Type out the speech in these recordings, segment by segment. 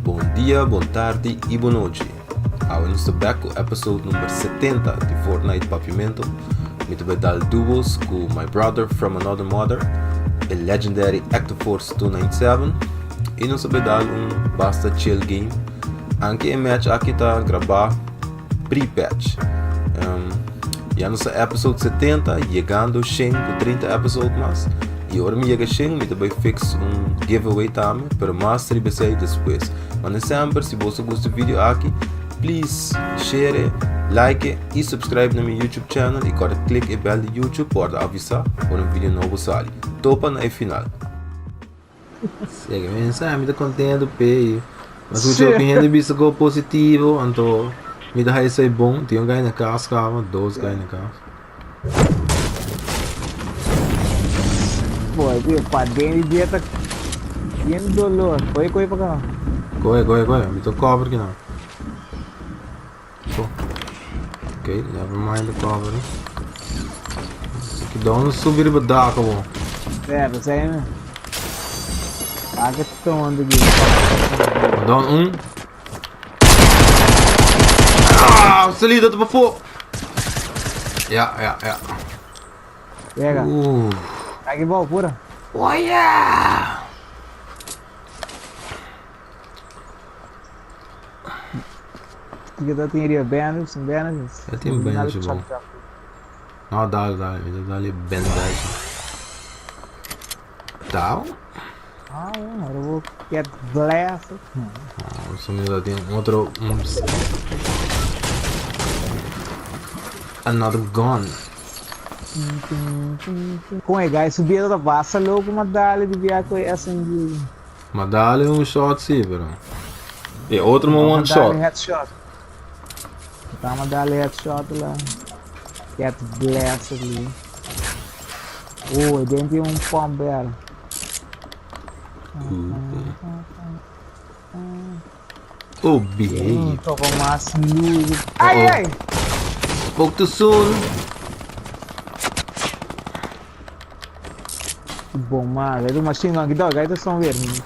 Bom dia, boa tarde e boa noite. Estamos back com o episode número 70 de Fortnite Pavimento. Me também dar duos com my brother from another mother, a legendary Active Force 297. E nós também dar basta chill game. Anche em match aqui está gravar pre-patch. Já no episode 70, chegando com 30 episódios mais. E agora me chega chega, me também fix giveaway também, para mais tribacei depois. Mas sempre, se você gosta do vídeo aqui, please share, like e subscribe no meu YouTube channel e agora clique e bell de YouTube para avisar quando vídeo novo sai. Topa na final. Chega, me estou contente pé. Mas o jogo ainda vista go positivo, então me dá isso aí bom. Tem guy na casa, dois guy na casa. Boy, pa dentro dia tá indo dolor. Corre pra cá. Corre. Me tô cover aqui não. Ok, never mind the cover. Isso aqui dá um subir pra dar, acabou. Certo, isso aí, né? Aqui estão andando aqui. Dá um. Salida, tô pra pôr. Yeah. Pega. Aqui, bola pura. Oh yeah! Aqui tá tem banners, Eu tenho bandagem bom. Não, dá-lhe bandagem. Tá? Agora eu vou get blast. O sumido tem outro. Another gun. Com o guys, subir da passa logo uma dali de viagem com essa de. Mas dá-lhe shot sim, bro. E outro one shot. Headshot. Tá uma dali headshot lá. Get blast ali. Dentro tem bomber. Behave. Tô com mais luz. Ai! Spoke too soon. Bom, mano, é do machine gun aqui, dá, gaita são verdes.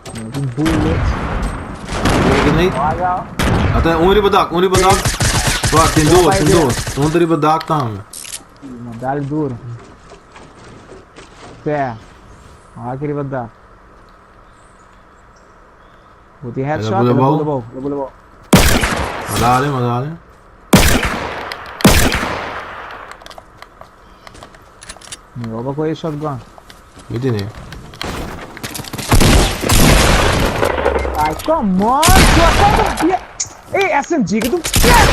Tem bullet. Até riba dak. Tem duas. Riba dak também. Mandar duro. Pé. Olha que riba dak. Vou ter headshot, ele bom. Madale. Não vou com esse shotgun. Entendi. Ai, come on, sua. Ei, SMG que tu quer,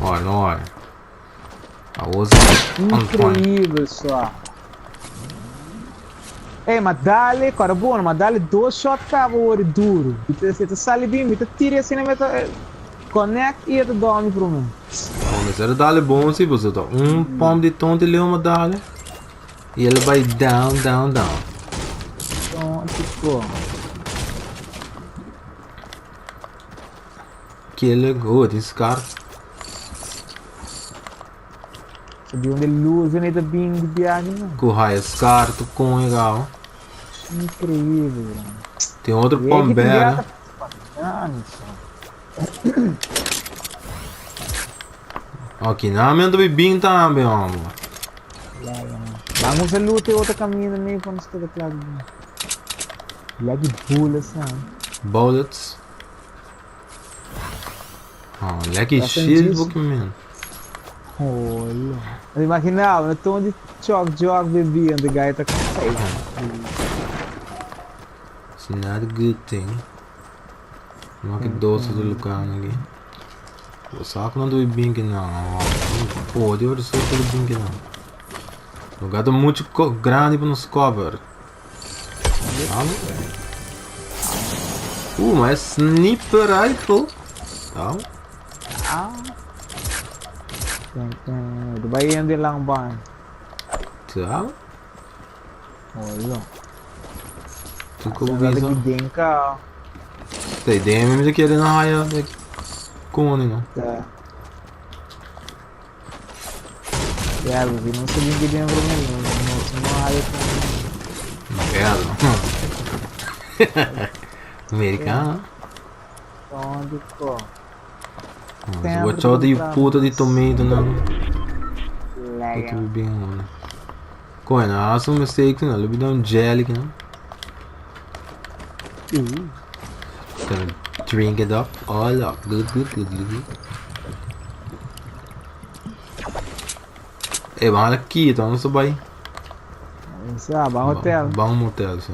pessoal. Não olha. I was incrível, só. Ei, mas dá-lhe, cara, bom, mas dá-lhe dois shots cava ouro duro. Você tá salibim, você tira assim, connect e tu dorme pro mim. Mas era dali bom se você tá pombo de tonto ele uma dali e ele vai down. Então, tipo, que ele good, esse cara. de onde ele usa nem da bing de viagem, né? Com raio scar, tu com legal. Incrível, mano. Tem outro pombeira. Ok, não me ando bem também, amor. Vamos a luta e outra caminho também para nos ter claro. Lag bullets, né? Bullets. Lag shield, Pokémon. Olha. Eu imaginava, eu tô onde jogo bebendo, o gajo tá com saída. It's not a good thing. Não é que doce do lugar aqui. O saco não do bem que não. Pô, de outro saco do bem que não. O lugar é muito grande para nos cover. Mas sniper rifle. Tá? Do bayan din lang ba? Tá? Olha. Tu como Nada visa? que den ka. Tem ideia mesmo de que ele não raia com não. Tá. Kaya não sabia que den bro ngayon. Não raio com. Merda. Americano. Onde pô? Watch out die puta de tomato não. Legal. Tudo bem, mano. Coin, há some mistake não, ele dá jelly não. Gonna drink it up, all up, good. Vamos aqui, então não sou bem. Isso é bom hotel. Bom motel, isso.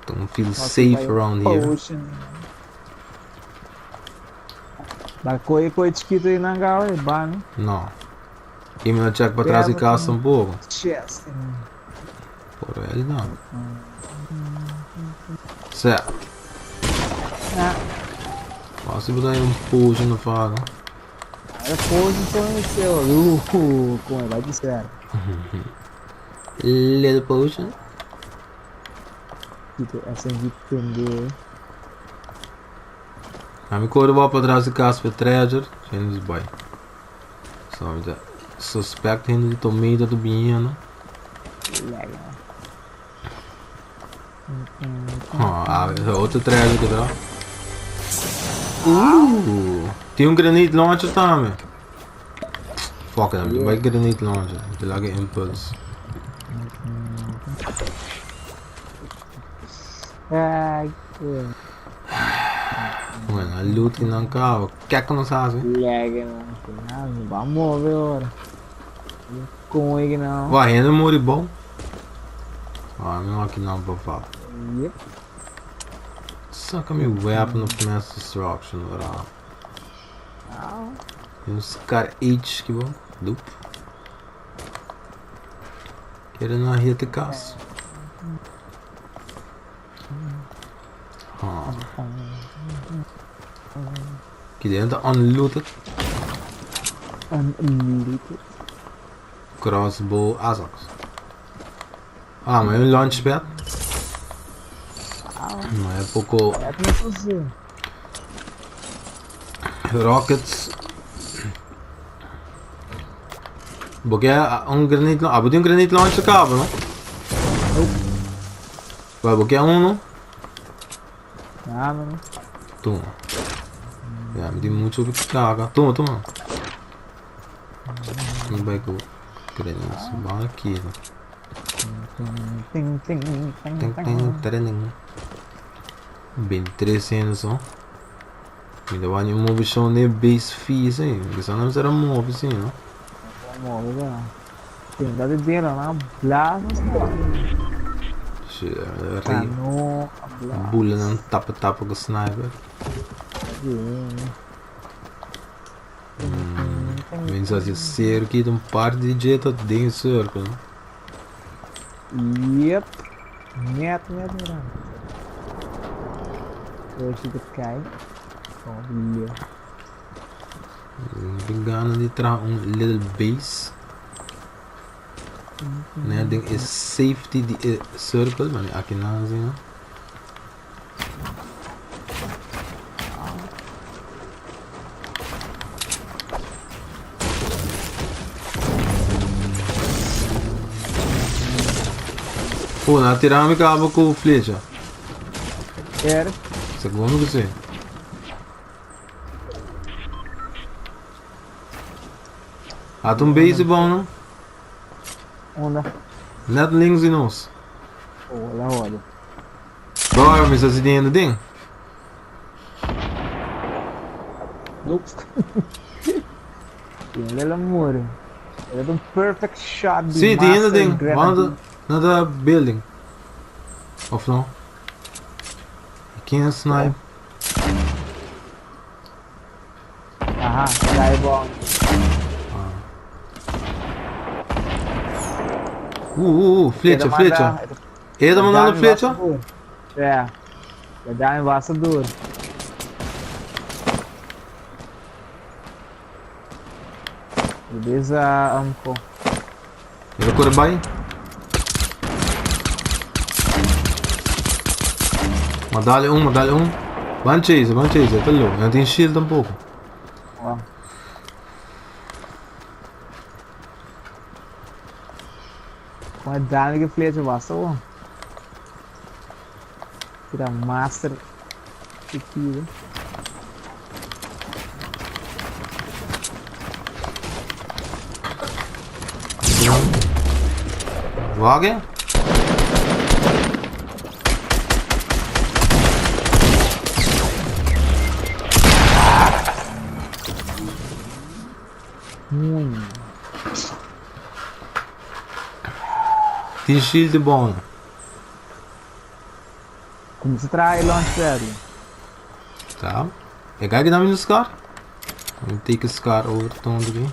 Don't feel safe around here. Ba coi chiquito aí na gala, ba, né? Não. E me check para trás e caça um pouco. Chest. Por ele não. Certo. Posso botar aí um push no faro. É pose então seu. Como vai de sério. Little potion. Essa de prender. A minha cor vai para trás e caça para treasure. Change boy. Só me dá. Suspect ainda de tomada do binho. Legal. Outro treasure que dá. Tem um granite launcher também. Fuck it, vai granite launcher. Tem lá que impulse. Mano, a loot que não cava. Que não sabe? Legal. Vamos mover agora. Com ele não. Vai, ainda morre bom. Não aqui não, por favor. Yep. Suck me weapon of mass destruction, bro. Tem uns caras H que vão. Loop. Querendo uma reta de caça. Aqui dentro, unlooted. Unlooted. Crossbow Azox. Mas é um launchpad. Não é pouco. É pra fazer. Rockets. Porque um granite launcher. Tem um granite launcher cabo, não? Vai, porque é um, não? Nada, né? Toma. Me deu muito sobre carga. Toma. Não vai que eu quero subir aqui, né? Bem 300 só. Ainda vai um mob show nem base fees aí. Isso não será mob assim, não? Mob já. Tem dado dinheiro lá, blá, não Bula não tapa com o sniper. Vem só se ser aqui de um par de jeta dentro do circo, Yep. Neto. Hoje de cai. Olha. Engano de tra um little base. Né, tem esse safety de circle, mas aqui não assim, não. Pô, na tirar me acaba com flecha. Quero. Segundo que sim. Um base bom, não? Onda. Net links e nós. Olha, olha. Bora, mas assim dentro dentro. Nope. Ele é amor. Ele é um perfect shot de Sim, tem ainda dentro. grenade. Another building. Of no. You can't snipe. Aham, cai bom. Flecha. Ele tá mandando flecha? É. Vai dar embaixador. Beleza, Amco. Ele corre bem? Dá-lhe um. Van chaser, tá louco. Não tem shield tampouco. Ó. Com a dano que flecha basta, ó. Tirar master aqui, né? Wagen? Tem shield bom. Como se trai launch pad? Tá. Pegar aqui na minha scar. Vou take a scar over to aqui.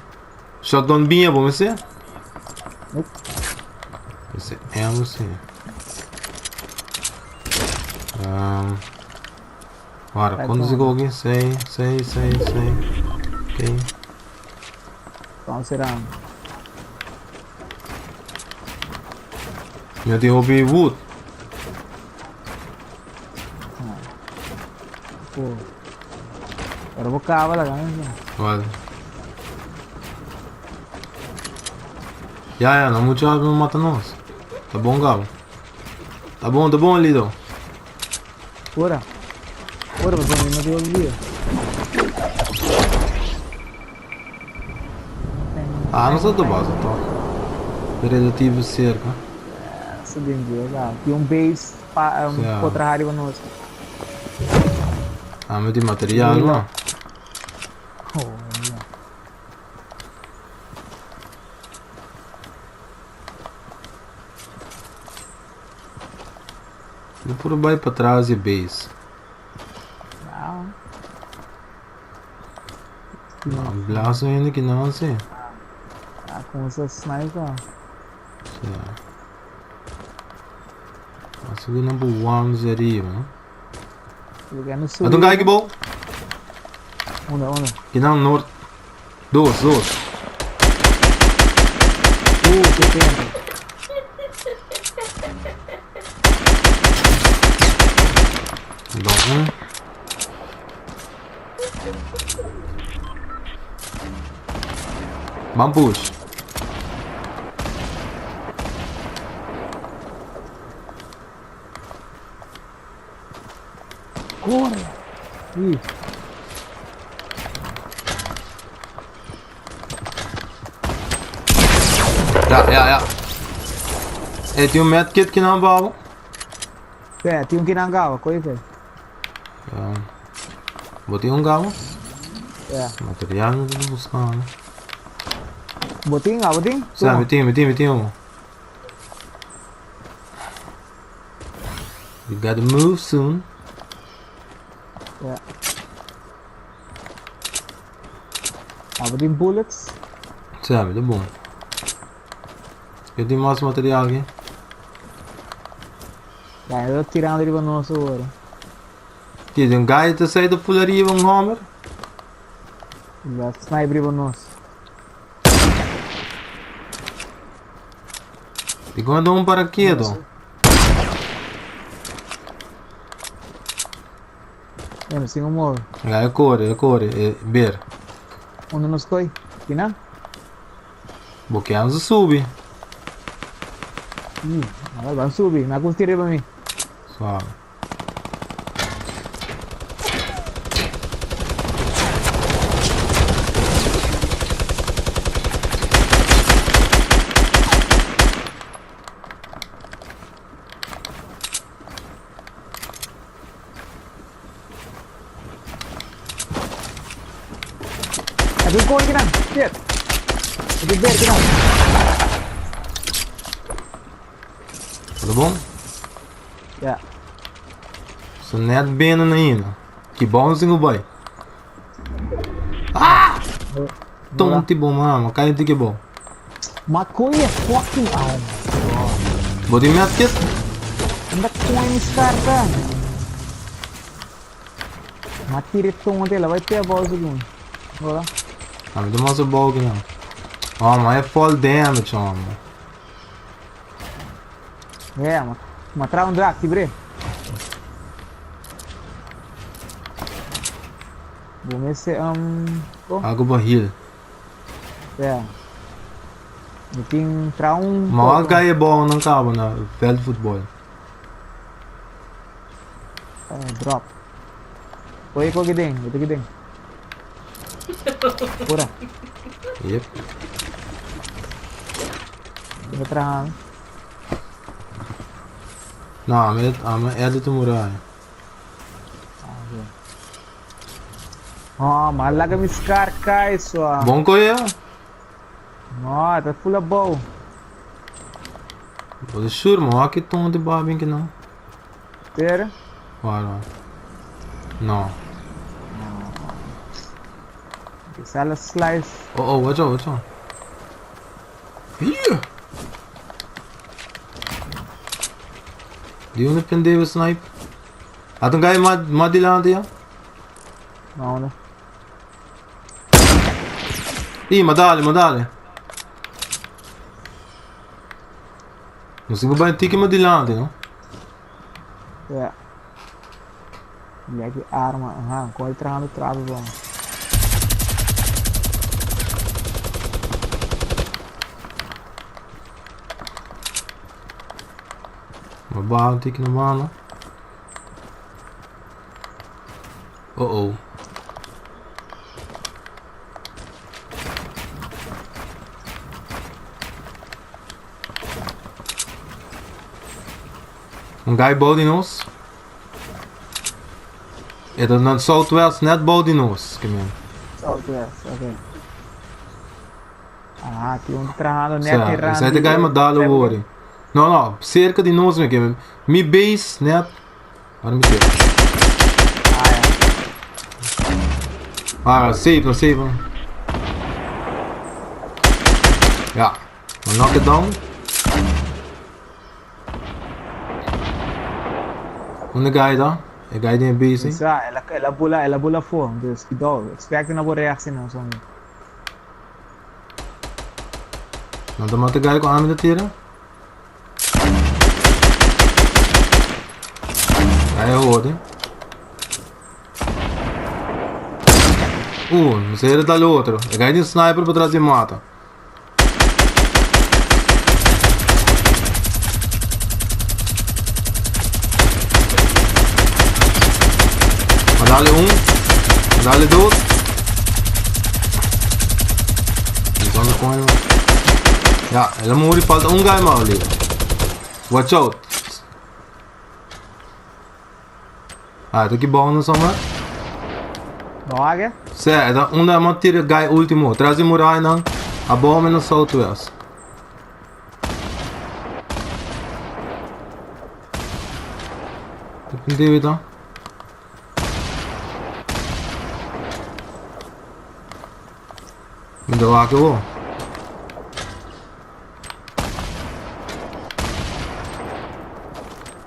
Shotgun bem é bom você? Nope. Esse é você. Agora, quando você coloca sei. Ok. Então será? Eu tenho hobby wood. Pô. Agora eu vou cavar lá, né? Vale. Já, não muito água não mata nós. Tá bom, Gabo? Tá bom, Lido. Ora, você não deu dia. Não sou do base, tá? Relativo cerca. Subindo, legal. E base outra área para nós. Mas tem material, não é? Vou por baixo para trás e base. Não, blaço ainda que não, assim. Com essa sniper. Acho que number 1 seria, né? Lugar no sul. Mas um cara que bom. Onde? Que não, norte. Dois. Que tempo. Bom, Bambus. Corre! Ih. Ja. Tem medkit que não babo. Tinha que ir na gava, coisa. Botei galo. Material não vou buscar, né? Botinho? Sim, meti um. You gotta move soon. Botinho bullets. Sabe, tá bom. Eu tenho mais material aqui. Eu tô tirando ele para nós agora. Tem um gajo que sai da pularia com um hammer. Sniper para nós. E quando um para aqui, então? Não sei como morre. É core, ver. Onde nos coi? Aqui não? Bloqueamos a sub. Agora vamos subir. Não é tira para mim. Suave. Ada gol aqui não. Lihat. Ada bear aqui não. Tudo bom? Ya. Você não é bem ainda. Que bonzinho, boy. Toma de bom, mano. Cai de que bom. Maconha fucking alma. Botei medkit. Anda com esse cara, tá? Mati retong até lá. Vai ter a bola segundo. Olha. Me dá mais a bola aqui, não. Mas é fall damage, homem. Mas traz um drag, bre. Vou mexer, Algo barril. Tem traz um... Mas olha que é bom, não acaba, na velho de futebol. Drop. Oi, iko giding. Ito giding. Pura. Yep. Betrahan. Nah, é de Tumurai. Oh, malaga mi scar kai so. Bom coisa. No, tá full of bow. Pode sure, mas aqui tom de babin que não. Ter? Para. Não. Sala slice. Oh, watch out. Here. Di mo napende yung snipe. Atong guy madilang diya. No, no. Madali. Não ba yung tiki madilang no? Yeah. Lagi arma. Aha, qual trano travo bom. Mabaho tiki naman, no? Uh-oh. Een guy boven in ons. Ja, dat is Southwest net boven in ons. Kom in. Southwest, okay. Ah, aqui onde trano net Sim, esse é de guy madalo worden. No, cerca de nós mesmo. Mi base net. Agora me tira. Ah, save. Ja, we knock it down. Onde guy daar? A guy die base. Isso, ela bula for. Dus que dó. Expecta na boa reação não são. Não tá mata guy com a arma de tira. Aí eu rodo. Mas ele dá outro. A guy tem sniper para trás e mata. Dale dale dois. Então com ele. Ja, ela morre falta guy mal ali. Watch out. Tô aqui bom no somar. Droga. Sé, da onda matir guy último. Traz de murai não. A bomba no Southwest. Depende então. Dalawa ko.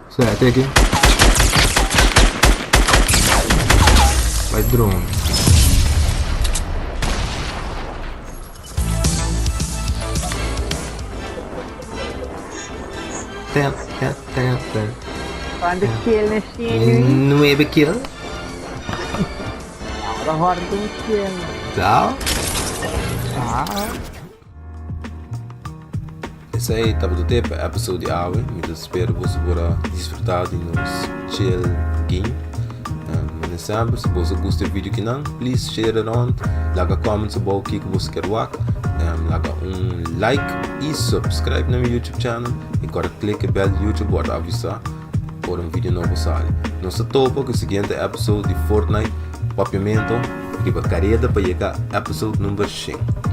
So, take it. By drone. Ten. Quando kill na siya. 9 kill. Agora roda com kill. Tchau. Esse aí estava do tempo, episódio de água. Eu espero que você possa desfrutar de nos chill game. Mas sempre, se você gostar do vídeo aqui não, please share it on. Laga comments about o que você quer ver. Laga like e subscribe no meu YouTube channel. E agora clique no bell do YouTube para avisar por vídeo novo sair. Nossa topa com o seguinte episódio de Fortnite Papiamento. Riba careta para chegar ao episódio número 5.